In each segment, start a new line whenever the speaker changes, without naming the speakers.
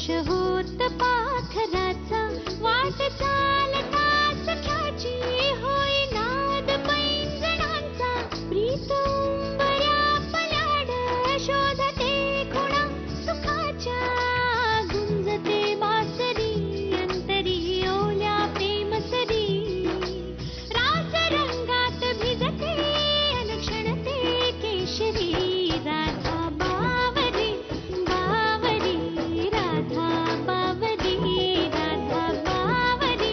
स्पर्श होत पाखराचा वाट चालता सख्याची होई नाद पैंजणांचा प्रीत उंबऱ्या पलाड शोधते खुणा सुखाच्या गुंजते बासरी अंतरी ओल्या प्रेमसरी रास रंगात भिजते अनुक्षणते केशरी राधा बावरी बावरी राधा बावरी राधा बावरी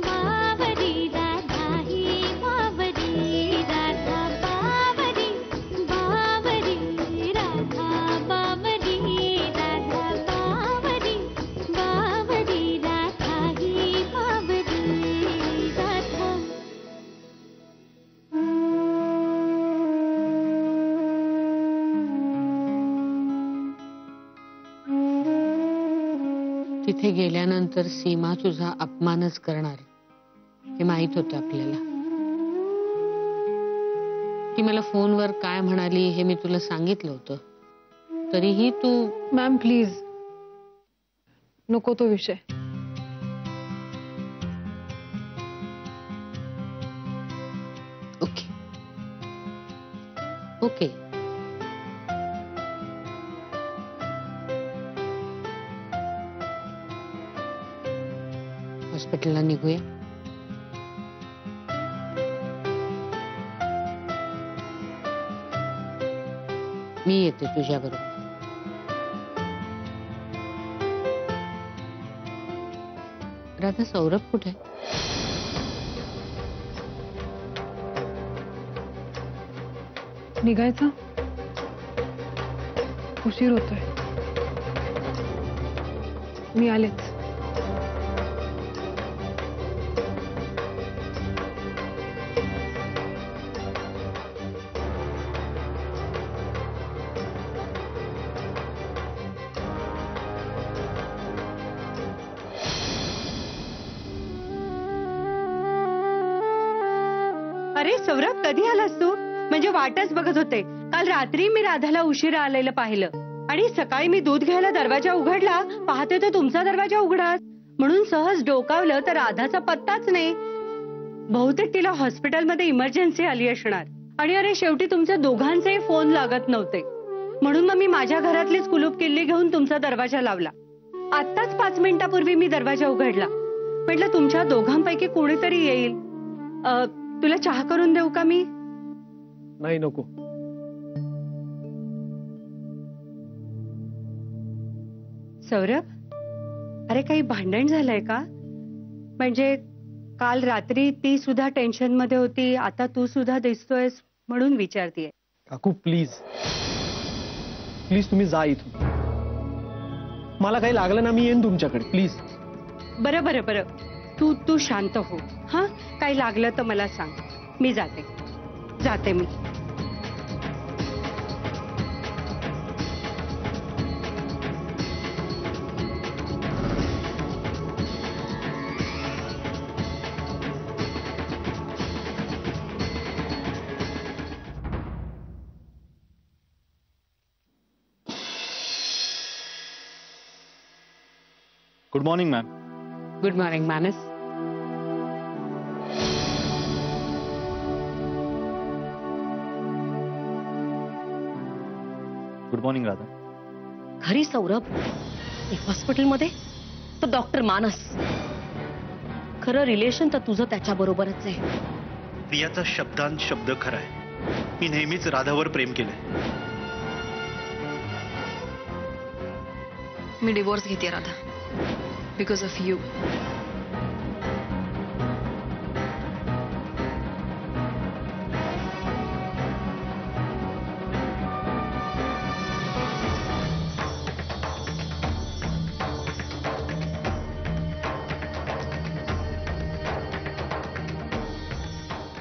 बावरी राधा ही बावरी राधा बावरी बावरी राधा बावरी राधा बावरी बावरी राधा ही बावरी राधा.
तिथे गेल्यानंतर सीमा तुझा अपमानच करणार हे माहित होतं आपल्याला. ती मला फोनवर काय म्हणाली हे मी तुला सांगितलं होतं, तरीही तू.
मॅम प्लीज नको तो विषय.
ओके ओके हॉस्पिटलला निघूया. मी येते तुझ्याबरोबर. राधा सौरभ कुठे?
निघायचा उशीर होतोय. मी आलेच.
अरे सौरभ, कधी आलास तू? म्हणजे वाटच बघत होते. काल रात्री मी राधाला उशिरा आलेलं पाहिलं आणि सकाळी मी दूध घ्यायला दरवाजा उघडला, पाहते तर तुमचा दरवाजा उघडाच. म्हणून सहज डोकावलं तर राधाचा पत्ताच नाही. बहुतेक तिला हॉस्पिटलमध्ये इमर्जन्सी आली असणार. आणि अरे शेवटी तुमच्या दोघांचेही फोन लागत नव्हते, म्हणून मग मी माझ्या घरातलीच कुलूप किल्ली घेऊन तुमचा दरवाजा लावला. आत्ताच 5 मिनिटापूर्वी मी दरवाजा उघडला. म्हटलं तुमच्या दोघांपैकी कोणीतरी येईल. तुला चहा करून देऊ का मी?
नाही नको.
सौरभ, अरे काही भांडण झालंय का? म्हणजे काल रात्री ती सुद्धा टेन्शन मध्ये होती, आता तू सुद्धा दिसतोयस म्हणून विचारतीये.
काकू प्लीज प्लीज तुम्ही जा इथून. मला काही लागलं ना मी येईन तुमच्याकडे. प्लीज.
बरं बरं बरं, तू शांत हो. हा, काही लागलं तर मला सांग. मी जाते मी.
Good morning ma'am.
Good morning Manas.
Good morning Radha.
घरी सौरभ, हॉस्पिटलमध्ये तो डॉक्टर मानस. खरं रिलेशन तर तुझं त्याच्या बरोबरच आहे.
प्रियाचा शब्दांत शब्द खरा आहे. मी नेहमीच राधावर प्रेम केलंय.
मी डिवोर्स घेते Radha, because of you.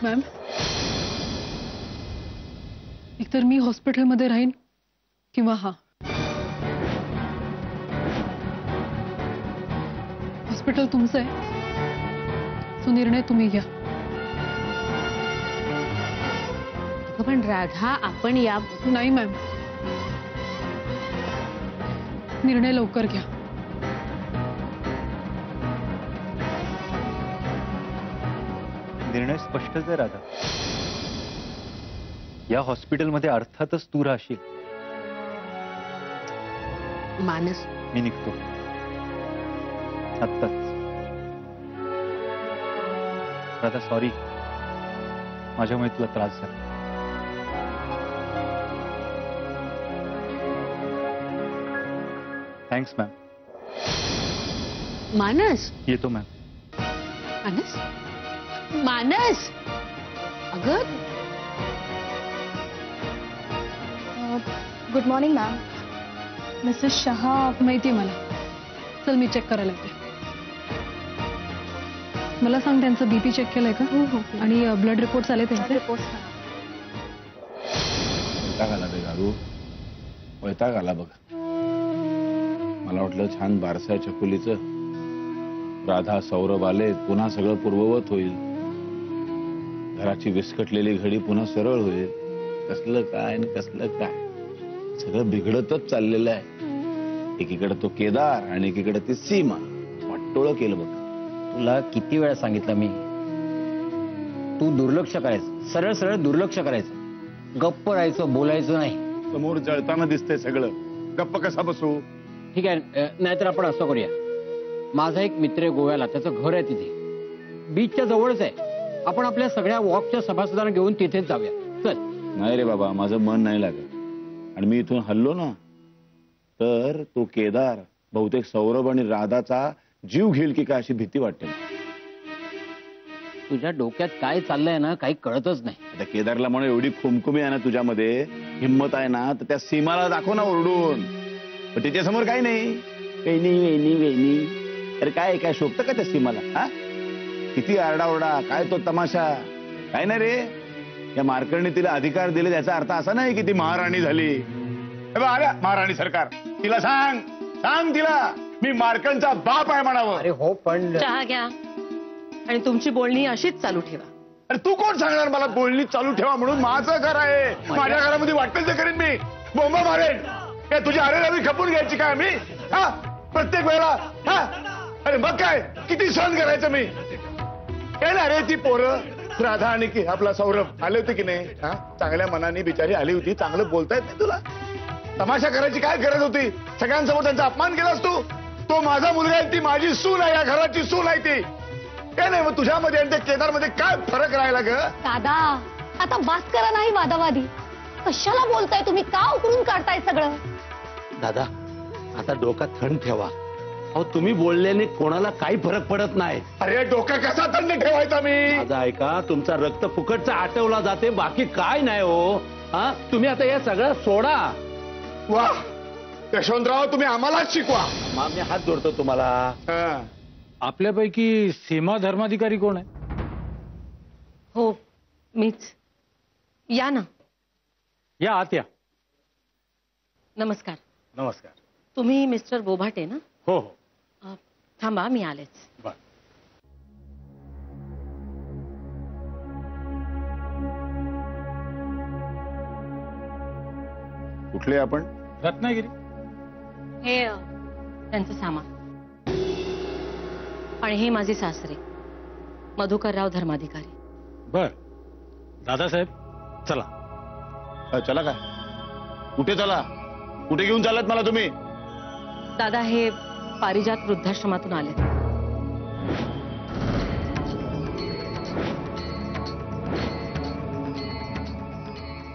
Ma'am, एकतर मी हॉस्पिटलमध्ये राहीन किंवा हा. हॉस्पिटल तुमचं आहे, तो निर्णय तुम्ही घ्या.
पण राधा, आपण या.
नाही मॅम, निर्णय लवकर घ्या.
निर्णय स्पष्टच आहे राधा. या हॉस्पिटलमध्ये अर्थातच तू राहशील.
मानस,
मी निघतो आत्ताच. राधा सॉरी, माझ्यामुळे तुला त्रास झाला. Thanks ma'am.
मानस,
येतो मॅम.
मानस, मानस, अगं
good morning ma'am. Mrs Shah माहिती मला. चल मी चेक करायला येते. मला सांग त्यांचं बीपी चेक केलंय का? हो. आणि ब्लड रिपोर्ट्स आले त्यांचे?
वैताग आला ते दारू, वैताग आला बघ. मला वाटलं छान बारसाच्या खोलीचं, राधा सौरभ आले, पुन्हा सगळं पूर्ववत होईल. घराची विस्कटलेली घडी पुन्हा सरळ होईल. कसलं काय आणि कसलं काय, सगळं बिघडतच चाललेलं आहे. एकीकडे तो केदार आणि एकीकडे ती सीमा. वाटोळं केलं बघ.
तुला किती वेळा सांगितलं मी, तू दुर्लक्ष करायचं, सरळ सरळ दुर्लक्ष करायचं, गप्प राहायचं, बोलायचं नाही.
समोर जळताना दिसतंय सगळं, गप्प कसा बसू?
ठीक आहे, नाहीतर आपण असं करूया. माझा एक मित्र आहे गोव्याला, त्याचं घर आहे तिथे, बीचच्या जवळच आहे. आपण आपल्या सगळ्या वॉकच्या सभासदांना घेऊन तिथेच जाऊया. चल.
नाही रे बाबा, माझं मन नाही लागत. आणि मी इथून हल्लो ना तर तो केदार बहुतेक सौरभ आणि राधाचा जीव घेईल की काय अशी भीती वाटते.
तुझ्या डोक्यात काय चाललंय ना, काही कळतच नाही.
आता केदारला म्हणून एवढी खुमखुमी आहे ना तुझ्यामध्ये, हिंमत आहे ना, तर त्या सीमाला दाखव ना ओरडून. पण तिच्यासमोर काही नाही. वेणी वेणी वेणी, अरे काय काय शोभतं का त्या सीमाला? हा, किती आरडाओरडा, काय तो तमाशा, काय नाही रे. या मार्करने तिला अधिकार दिले, त्याचा अर्थ असा नाही की ती महाराणी झाली. आल्या महाराणी सरकार, तिला सांग, सांग तिला मी मार्कनचा बाप आहे म्हणावं.
अरे हो, पण
चहा घ्या आणि तुमची बोलणी अशीच चालू ठेवा.
अरे तू कोण सांगणार मला बोलणी चालू ठेवा म्हणून? माझं घर आहे, माझ्या घरामध्ये वाटेल ते करेन मी, बोंबा मारेन. काय तुझी अरेरावी खपून घ्यायची काय मी? हा, प्रत्येक वेळेला. हा, अरे मग काय, किती सहन करायचं मी? काय ना रे, ती पोरं राधा आणि आपला सौरभ आले होते की नाही? हा, चांगल्या मनाने बिचारी आली होती, चांगलं बोलतायत नाही तुला? तमाशा करायची काय गरज होती? सगळ्यांसमोर त्यांचा अपमान केलास तू. तो माझा मुलगा आहे, ती माझी सून आहे, या घराची सून आहे ती. काय नाही, मग तुझ्यामध्ये आणि त्या केदारमध्ये काय फरक राहिला ग?
दादा, आता बास करा नाही वादावादी. कशाला बोलताय तुम्ही? का उकळून काढताय सगळं?
दादा, आता डोक्यात थंड ठेवा. अहो, तुम्ही बोलल्याने कोणाला काही फरक पडत नाही.
अरे डोका कसा थंड ठेवायचा मी?
माझं ऐका, तुमचा रक्त फुकटचा आटवला जाते, बाकी काय नाही हो. हा, तुम्ही आता या सगळं सोडा.
वा यशवंतराव, तुम्ही आम्हालाच शिकवा.
मग मी हात जोडतो तुम्हाला.
आपल्यापैकी सीमा धर्माधिकारी कोण आहे?
हो, मीच. या ना.
या आत या.
नमस्कार.
नमस्कार.
तुम्ही मिस्टर बोभाटे ना?
हो हो.
थांबा, मी आलेच.
बर.
कुठले आपण?
रत्नागिरी.
हे त्यांचं सामान. आणि हे माझे सासरे मधुकरराव धर्माधिकारी.
बर. दादासाहेब, चला.
चला काय? कुठे चला? कुठे घेऊन चालत मला तुम्ही?
दादा हे पारिजात वृद्धाश्रमातून आले.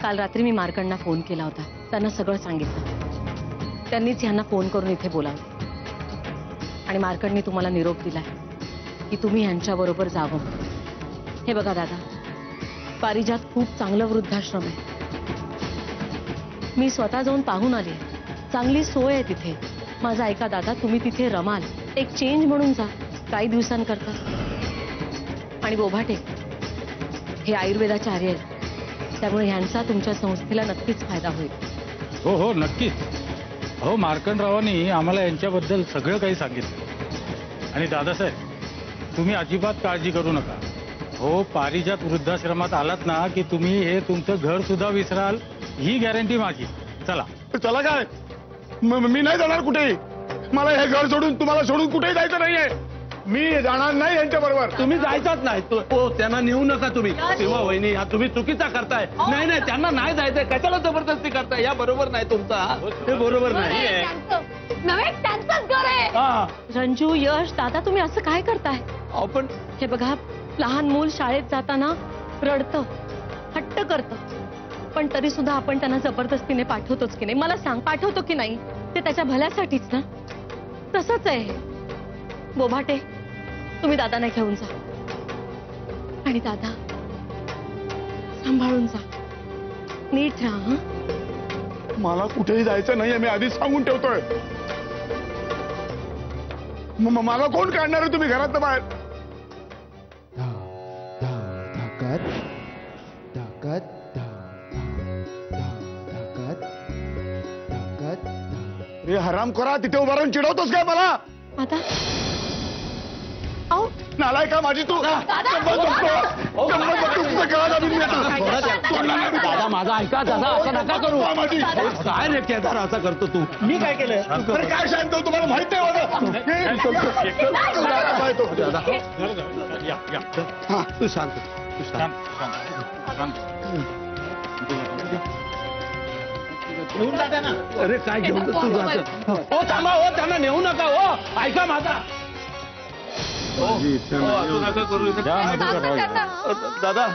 काल रात्री मी मार्कंडना फोन केला होता, त्यांना सगळं सांगितलं. त्यांनीच ह्यांना फोन करून इथे बोलावलं. आणि मार्कंडने तुम्हाला निरोप दिलाय की तुम्ही ह्यांच्याबरोबर जावं. हे बघा दादा, पारिजात खूप चांगलं वृद्धाश्रम आहे. मी स्वतः जाऊन पाहून आले, चांगली सोय आहे तिथे. माझं ऐका दादा, तुम्ही तिथे रमाल, एक चेंज म्हणून जा काही दिवसांकरता. आणि बोभाटे हे आयुर्वेदाचार्य आहेत, त्यामुळे ह्यांचा तुमच्या संस्थेला नक्कीच फायदा होईल.
हो हो, नक्कीच. हो, मार्कंडरावांनी आम्हाला यांच्याबद्दल सगळं काही सांगितलं. आणि दादासाहेब, तुम्ही अजिबात काळजी करू नका. हो, पारिजात वृद्धाश्रमात आलात ना की तुम्ही हे तुमचं घर सुद्धा विसराल, ही गॅरंटी माझी. चला.
चला काय? मी नाही जाणार कुठेही. मला हे घर सोडून, तुम्हाला सोडून कुठेही जायचं नाहीये. मी जाणार नाही यांच्या बरोबर.
तुम्ही जायचाच नाही. त्यांना नेऊ नका तुम्ही. तेव्हा वहिनी हा तुम्ही चुकीचा करताय. नाही नाही त्यांना नाही जायचंय. कशाला जबरदस्ती करताय? या बरोबर नाही तुमचा. हे बरोबर नाही.
नव्हे त्यांचंच घर आहे.
रंजू, यश, दादा, तुम्ही असं काय करताय?
आपण
हे बघा, लहान मूल शाळेत जाताना रडतं, हट्ट करतं, पण तरी सुद्धा आपण त्यांना जबरदस्तीने पाठवतोच की नाही? मला सांग, पाठवतो की नाही? ते त्याच्या भल्यासाठीच ना. तसंच आहे. बोभाटे, तुम्ही दादांना घेऊन जा. आणि दादा, सांभाळून जा, नीट राहा. हं?
मला कुठेही जायचं नाहीये, मी आधीच सांगून ठेवतोय. मला कोण काढणार आहे तुम्ही घरात बाहेर? अरे हराम करा, तिथे उभा राहून चिडवतोस काय मला?
आता आओ
नालाय का माझी तू?
दादा माझा ऐका. दादा असं नका करू.
काय रे केदार असं करतो तू?
मी काय केलं?
अरे काय शांत हो, तुम्हाला माहित नाही
हा तू शांत. तू शांत. अरे काय घेऊन तू जात? हो थांबा. हो त्यांना नेऊ नका. हो ऐका माझा. दादा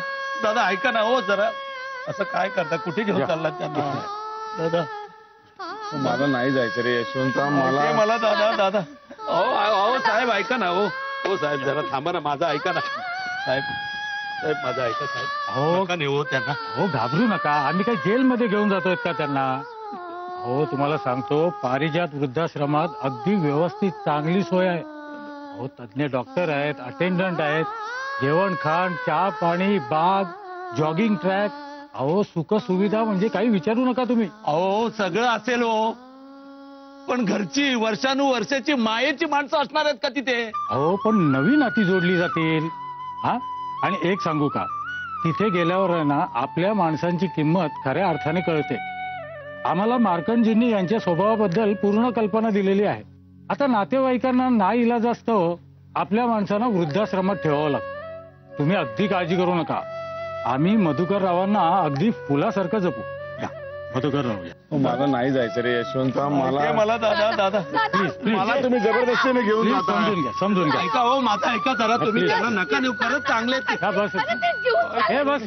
दादा ऐका ना. हो जरा असं काय करता? कुठे घेऊन चालला त्यांना? दादा
मला नाही जायचं रे यशवंत.
मला दादा दादा. अहो साहेब ऐका ना. हो साहेब जरा थांबा ना. माझा ऐका ना साहेब. साहेब माझा ऐका साहेब.
हो
नका नेऊ त्यांना.
हो घाबरू नका. आम्ही काही जेलमध्ये घेऊन जातोय का त्यांना? हो तुम्हाला सांगतो, पारिजात वृद्धाश्रमात अगदी व्यवस्थित चांगली सोय आहे. हो तज्ञ डॉक्टर आहेत, अटेंडंट आहेत, जेवण खाण, चहा पाणी, बाग, जॉगिंग ट्रॅक. अहो सुख सुविधा म्हणजे काही विचारू नका तुम्ही.
अहो सगळं असेल हो, पण घरची वर्षानुवर्षाची मायेची माणसं असणार आहेत का तिथे?
अहो पण नवी नाती जोडली जातील. हा आणि एक सांगू का, तिथे गेल्यावर आहे ना आपल्या माणसांची किंमत खऱ्या अर्थाने कळते. आम्हाला मार्कंडजींनी यांच्या स्वभावाबद्दल पूर्ण कल्पना दिलेली आहे. आता नातेवाईकांना नाईलाज असतं आपल्या माणसांना वृद्धाश्रमात ठेवावं लागतं. तुम्ही अगदी काळजी करू नका. आम्ही मधुकर रावांना अगदी फुलासारखं जपू. मधुकर राव
मला नाही जायचं रे यशवंत.
मला दादा दादा
प्लीज प्लीज
मला तुम्ही जबरदस्तीने घेऊन जाता.
समजून घ्या, समजून घ्या.
ऐका हो माझा ऐका जरा. तुम्ही त्यांना नका नेऊ. खरंच चांगले आहेत ते.
हा बस हे बस.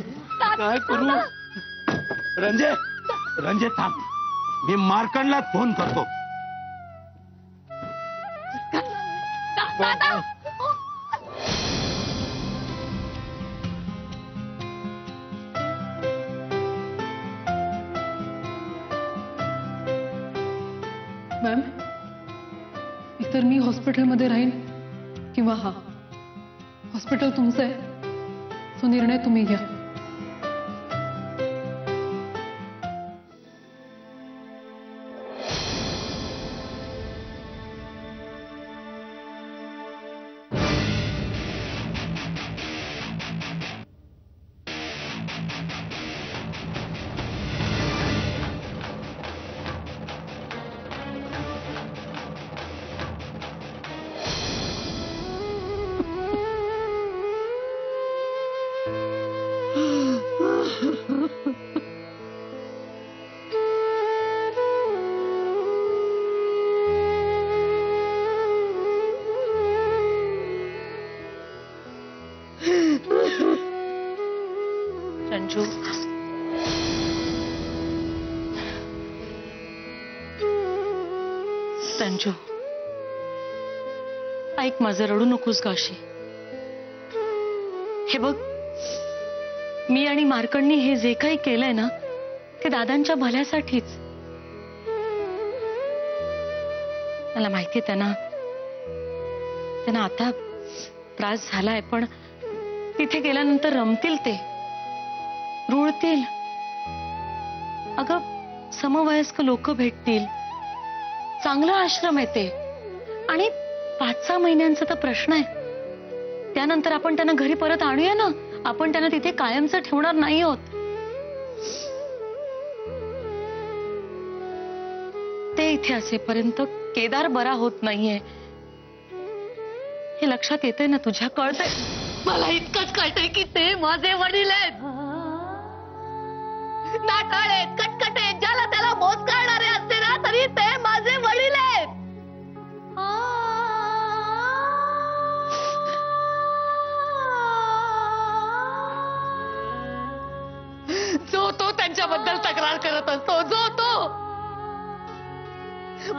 काय करू? रंजे थांब. मी मार्कंडला फोन करतो.
मॅम, इतर मी हॉस्पिटलमध्ये राहीन किंवा हा हॉस्पिटल तुमचं आहे, तो निर्णय तुम्ही घ्या.
रंजू, रंजू ऐक माझं, रडू नकोस काशी. हे बघ, मी आणि मार्कंडनी हे जे काही केलंय ना ते दादांच्या भल्यासाठीच. मला माहितीये त्यांना आता त्रास झालाय, पण तिथे गेल्यानंतर रमतील, ते रुळतील. अगं समवयस्क लोक भेटतील, चांगला आश्रम आहे ते, आणि 5-6 महिन्यांचा तर प्रश्न आहे. त्यानंतर आपण त्यांना घरी परत आणूया ना. आपण त्यांना तिथे कायमचं ठेवणार नाही आहोत. ते इथे असेपर्यंत केदार बरा होत नाहीये हे लक्षात येतंय ना तुझ्या? कळतंय?
मला इतकंच कळतंय की ते माझे वडील आहेत. नाटाळ आहेत, कटकट आहेत, ज्याला त्याला मोज काढणारे असते ना तरी ते माझे वडील आहेत. जो तो त्यांच्याबद्दल तक्रार करत असतो, जो तो.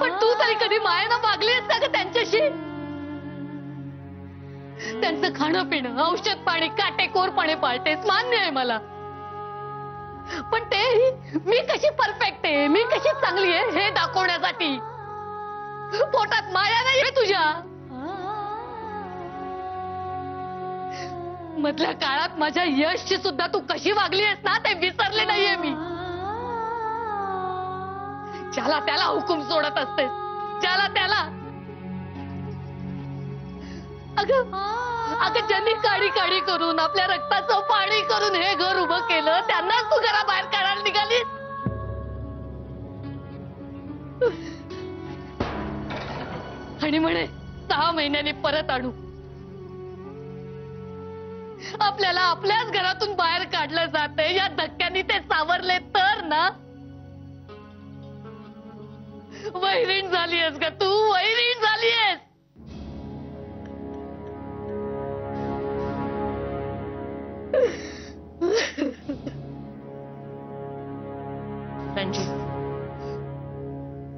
पण तू तरी कधी मायेनं मागलीस का ग त्यांच्याशी? त्यांचं खाणं पिणं, औषध पाणी काटेकोरपणे पाळतेस, मान्य आहे मला. पण ते मी कशी परफेक्ट आहे, मी कशी चांगली आहे हे दाखवण्यासाठी. पोटात माया नाही तुझ्या. मधल्या काळात माझ्या यशची सुद्धा तू कशी वागली आहेस ना ते विसरले नाहीये मी. ज्याला त्याला हुकूम सोडत असतेस, ज्याला त्याला. अगं ज्यांनी काडी काडी करून आपल्या रक्ताचं पाणी करून हे घर उभं केलं त्यांनाच तू घराबाहेर काढायला निघालीस. आणि म्हणे 6 महिन्यांनी परत आणू. आपल्याला आपल्याच घरातून बाहेर काढलं जाते. या धक्क्यांनी ते सावरले तर ना. वैरीण झालीयस का तू? वैरीण झालीयस.
रंजित,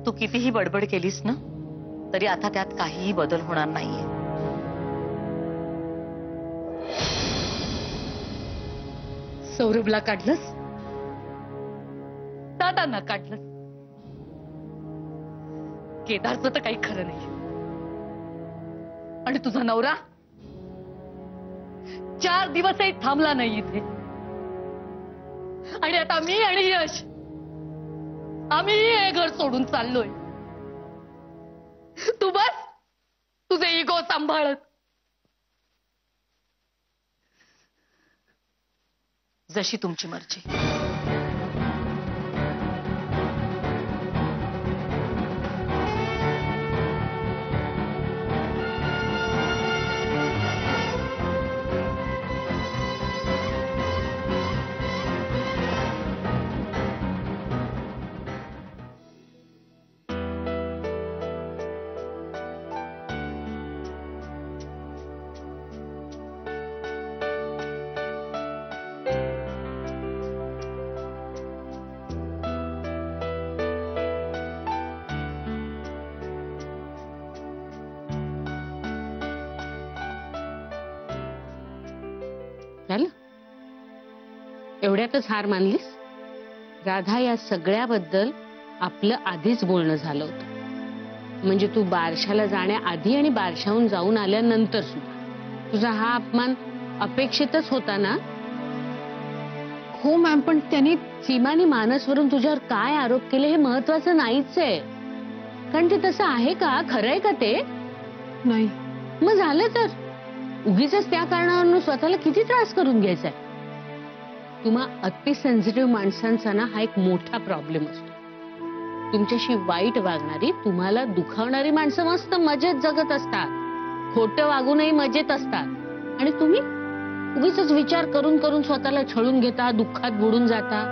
तू कितीही बडबड केलीस ना तरी आता त्यात काहीही बदल होणार नाहीये.
सौरभला काढलंस, दादांना काढलंस, केदारचं तर काही खरं नाही. आणि तुझा नवरा 4 दिवसही थांबला नाही इथे. आणि आता मी आणि यश आम्ही हे घर सोडून चाललोय. तू बस तुझे इगो सांभाळत.
जशी तुमची मर्जी.
झालं? एवढ्यातच हार मानलीस? राधा, या सगळ्याबद्दल आपलं आधीच बोलणं झालं होतं. म्हणजे तू बारशाला जाण्याआधी आणि बारशाहून जाऊन आल्यानंतर सुद्धा तुझा हा अपमान अपेक्षितच होता ना?
हो मॅम, पण त्यांनी
सीमानी मानसवरून तुझ्यावर काय आरोप केले हे महत्वाचं नाहीच आहे. कारण ते तसं आहे का? खरं आहे का ते?
नाही.
मग झालं तर उगीच त्या कारणावरून स्वतःला किती त्रास करून घ्यायचाय? तुम्हा अति सेन्सिटिव्ह माणसांचा ना हा एक मोठा प्रॉब्लेम असतो. तुमच्याशी वाईट वागणारी, तुम्हाला दुखावणारी माणसं मस्त मजेत जगत असतात, खोटं वागूनही मजेत असतात. आणि तुम्ही उगीच विचार करून करून स्वतःला छळून घेता, दुःखात बुडून जाता.